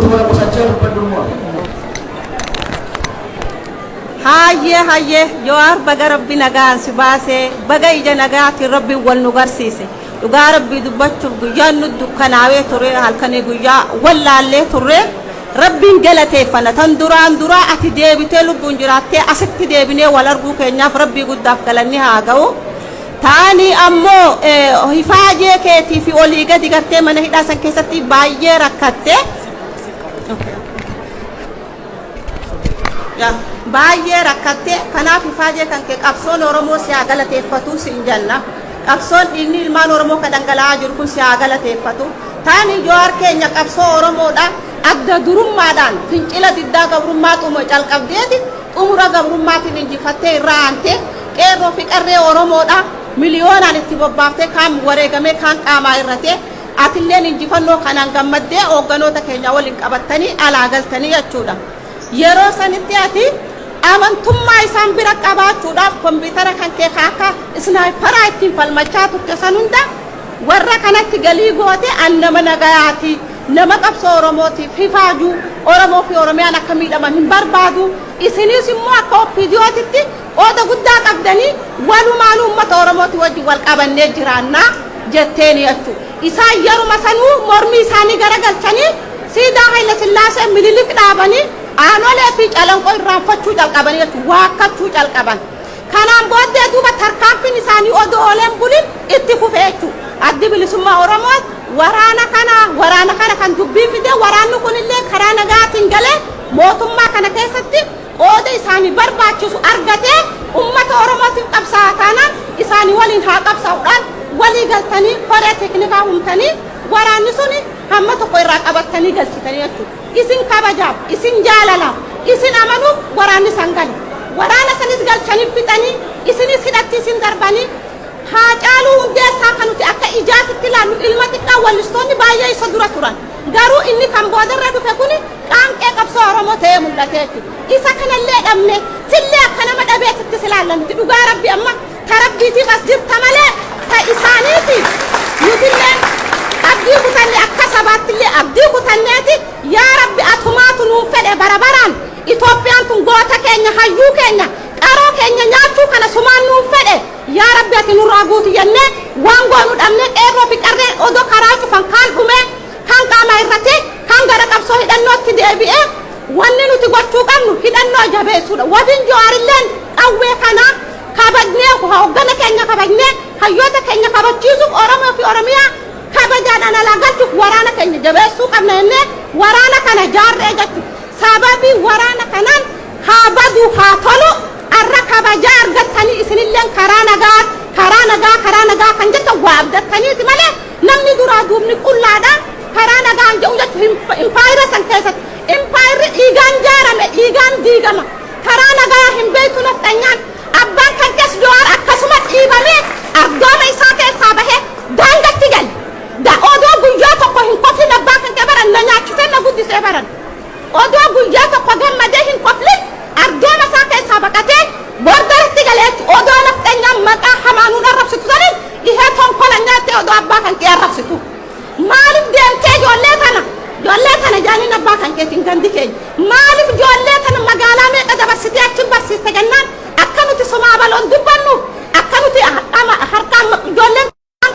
mana pesacel pendumur. Hayye yoar baga rabbi nagaan si baase baga ija nagaati rabbi wal nu garsiise dhugaa rabbi dubbachuuf guyyaan nu dukkanaawee ture halkanii guyyaa wallaallee turre rabbiin galateeffana tan duraan duraa ati deebitee lubbuun jiraattee asitti deebinee wal arguu keenyaaf rabbii guddaaf galanni haa ga'u taani ammoo hifaajee keetii fi olii gadi gartee mana hidhaa san keessatti baay'ee rakkatte baay'ee rakkatte kanaaf hifaajee kan kee qabsoon Oromoo si haa galateeffatu siin janna qabsoon dhiigni ilmaan Oromoo ka dhangala'aa jiru kun si haa galateeffatu taani joowar keenya qabsoo Oromoodha adda durummaadhaan fincila diddaa gabrummaa calqabdeeti xumura gabrummaatiin injifattee irraa aantee qeerroo fi qarree Oromoodha miliyoonaan itti bobbaaftee kaan wareegamee kaan qaamaa irratee atilleen injifannoo kanaan gammaddee hoogganoota keenya waliin qabattanii alaa galtanii jechuudha yeroo sanitti ati amantummaa isaan bira qabaachuudhaaf kompiitara kan kee akka isnaayiparaa ittiin falmachaa turte san hunda warra kanatti galii goote an nama nagayaati nama qabsoo Oromootiif hifaaju Oromoo fi Oromiyaan akka miidhaman hin barbaadu isinis immoo akka OPDOtitti qooda guddaa qabdanii walumaan uummata Oromooti wajjin wal qabannee jiraannaa jetteen jechuudha isaan yeruma sanuu mormii isaanii garagalchanii siidaa Haayile Sillaasee Minilik dhaabanii aanolee fi calanqoo irraanfachuu jalqaban jechuudha waakkachuu jalqaban kanaan booddee duuba tarkaanfiin isaanii odoo ooleen bulin itti fufee jechuudha addi bilisummaa Oromoo waraana kana kan dubbii fide waraanni kunillee karaa nagaatiin galee mootummaa kana keessatti qooda isaanii barbaachisu argatee uummata Oromootiif qabsaa'aa taanaan isaanii waliin haa qabsaa'uudhaan walii galtanii koree teeknikaa humtanii waraanni suni hamma tokko irraa qabattanii galchitanii jechuudha isin kabajaaf isin jaalalaaf isin amanuuf waraanni san gale waraana sanis galchanii fixanii isinis hidhatti isin darbanii Haacaaluu Hundeessaa kan nuti akka ijaatitti ilaallu ilma xiqqaa wallistoonni baay'ee isa dura turan garuu inni kan boodarra dhufe kuni qaanqee qabsoo Oromoo ta'ee mul'ate jechuudha isa kanallee dhabne sillee akka nama dhabeetitti silaallanti dhugaa rabbi amma tarabbiitiif as jirta malee ta isaaniiti nutillee abdii kutanne akka sabaattillee abdii kutanneeti yaa rabbi atumaatu nuun fedhe barabaraan Itoophiyaan tun goota keenya hayyuu keenya qaroo keenya nyaachuu kana sumaan nuun fedhe yaa rabbi ati nurraa guutu jennee waan goonu dhabne qeerroo fi qarree odoo karaa cufan kaan dhume kaan qaama irratti kaan gara qabsoo hidhannootti deebi'e wanni nuti gochuu qabnu hidhannoo jabeessuudha wabiin Jawaarilleen qawwee kana kabajnee hooggana keenya kabajnee hayyoota keenya kabachiisuuf Oromoo fi Oromiyaa kabajaadhaan alaa galchuuf waraana keenya jabeessuu qabna jennee waraana kana jaarree jechuudha sababii waraana kanaan haa badu haa tolu arra kabajaa argattanii isinilleen karaa nagaa kan jettan waa abdattaniiti malee namni duraa duubni qullaadhaan karaa nagaan jedhu jechuun impaayira san keessatti impaayirri dhiigaan jaarame dhiigaan diigama karaa nagaa hin beektu naftanyaan abbaan kan keessa Jawaar akkasuma dhiibamee ardooma isaa keessaa bahee daangatti gale odoo guyyaa tokko hin qoflin abbaa kan kee baran na nyaachifee na guddisee baran odoo guyyaa tokko gammadee hin qoflin ardooma isaa keessaa baqatee bordaritti galee odoo naftanyaan maqaa hamaanuun arrabsitu saniin ihee tonkola nyaattee odoo abbaa kan kee arrabsitu maaliif deemtee ijoollee tana jaaniin abbaa kan keetiin gandi keenya maaliif ijoollee tana magaalaa meeqa dabarsitee achiin barsiiste jennaan akka nuti sumaa baloon dubbannu akka nuti harkaan ijoolleen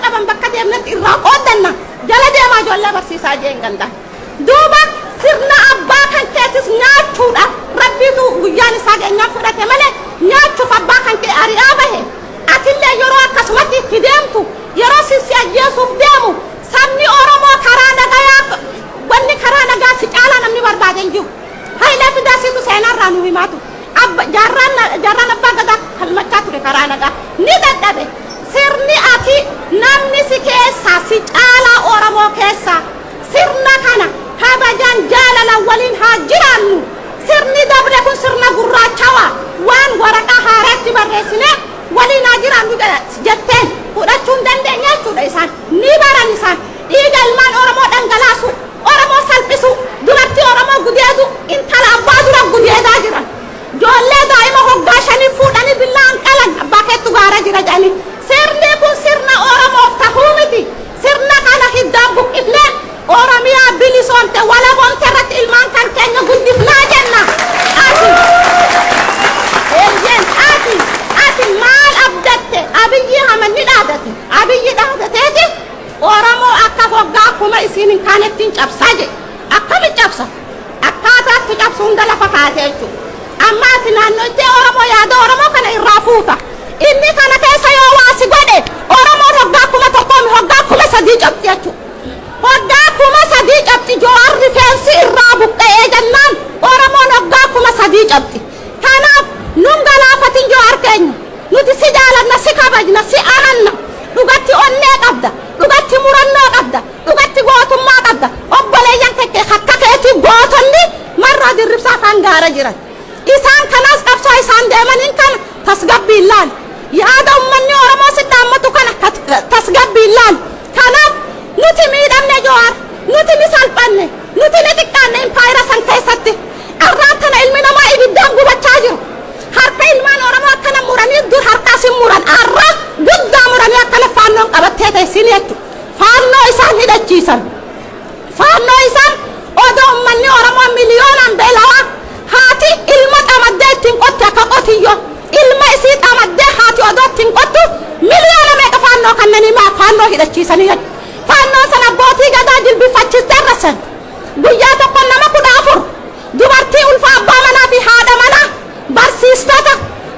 qaban bakka deemnetti irraa qooddanna jala deemaa ijoollee barsiisaa jeen gandaan duuba sirna abbaa kan keetis nyaachuudhaaf rabbiitu guyyaan isaa geenyaan fudhate malee nyaachuuf abbaa kan kee ari'aa bahe atillee yeroo akkasumatti itti deemtu yeroo sisi ajjeesuuf deemu sabni Oromoo karaa nagaa wanni karaa nagaa si caalaa namni barbaade hin jiru Hayilee Fidaasiitu seenarraa nu himaatu jaarraan abbaa gadaa falmachaa ture karaa nagaa ni dadhabe sirni ati namni si keessaa si caalaa Oromoo keessaa sirna kana kabajaan jaalalaan waliin haa jiraannu sirni dabre kun sirna gurraachawaa waan waraqaa haaraatti barreessine waliin haa jiraannu jetteen fudhachuu hin dandeenya jechuudha isaan ni baran isaan dhiiga ilmaan Oromoo dhangalaasu Oromoo salphisu duratti Oromoo gudeedu intala abbaa dura gudeedaa jiran ijoollee daa'ima hoggaa shanii fuudhanii billaan qalan abbaa keettu gaara jira jedhanii sirni kun sirna Oromoof tahuu miti sirna kana hiddaan buqqifnee Oromiyaa bilisoomte walaboomte irratti ittiin cabsaa jedhe akkami cabsa akkaataatti cabsu hunda lafa kaatee jechuudha. Ammaati naannootti Oromoo yaada Oromoo kana irraa fuuta. Inni kana keessa yoo waasi godhe Oromoon hoggaa 1,000 hoggaa 3,000 cabdi jechuudha. Hoggaa 3,000 cabdi Jawaar rifeensi irraa buqqa'ee jennaan Oromoon hoggaa 3,000 cabdi. Kanaaf nun galaafatin Jawaar keenya nuti si jaalanna si kabajna si amanna dhugatti onnee qabda dhugatti murannoo qabda dhugatti gootummaa qabda obboleeyyan kekkee akka keetii gootonni marraa dirribsaa afaan gaara jiran. Isaan kanas qabsoo isaan deemaniin kana tasgabbiin laal yaada ummanni Oromoo si dhaammatu kana tasgabbiin laal. Kanaaf nuti miidhamne Jawaar nuti ni salphanne nuti ni xiqqaanne impaayira san keessatti arraan tana ilmi namaa ibiddaan gubachaa jiru. Harka ilmaan Oromoo akkana muranii dur harkaas hin muran arra guddaa muranii akkana faannoon qabattee teessin jechuudha. Faannoo isaan hidhachiisan faannoo isaan odoo ummanni Oromoo miliyoonaan beelawaa haati ilma xamaddee ittiin qotti akka qotiyyo ilma isii xamaddee haati odoo ittiin qottu miliyoona meeqa faannoo kanneen maa faannoo hidhachiisanii jechuudha. Faannoo sana abbootii gadaa jilbifachiistee rasan guyyaa tokko nama 14 dubartii ulfa abbaa manaa fi haadha manaa barsiistota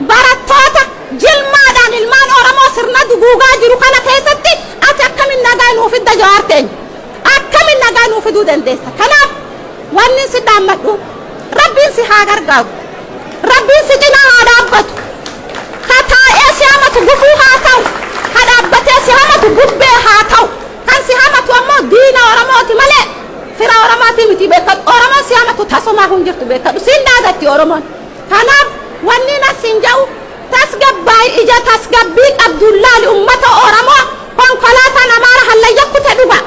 barattoota jilmaadhaan ilmaan Oromoo sirna duguugaa jiru kana keessatti ati akkamiin nagaa nuuf fidda Jawaar keenya akkamiin nagaa nuuf fiduu dandeessa. Kanaaf wanni si dhaammadhu Rabbiin si haa gargaaru Rabbiin si cinaa haa dhaabbatu ka taa'ee si hamatu gufuu haa ta'u ka dhaabbatee si hamatu gubbee haa ta'u kan si hamatu ammoo diina Oromooti malee fira Oromooti miti beekadhu. Oromoon si hamatu tasumaa hin jirtu beekadhu siin daadatti Oromoon. Kanaaf wanni nasiin jedhu tasgabbaay ija tasgabbii qabdullaali ummata Oromoo konkolaataan Amaara hallayya kute dhuga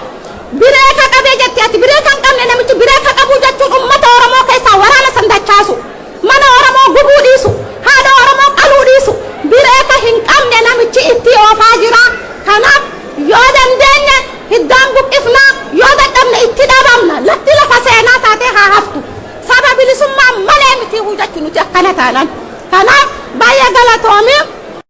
bireeka qabee jetti ati bireeka hin qabne namichi bireeka qabu jechuun ummata Oromoo keessaa waraana san dachaasu mana Oromoo gubuu dhiisu haadha Oromoo qaluu dhiisu bireeka hin qabne namichi itti oofaa jira. Kanaaf yoo dandeenye hiddaan buqqifnaa yoo dadhabne itti dhabamna lafti lafa seenaa taatee haa haftu saba bilisummaa malee miti hujachuu nuti akkana taanaan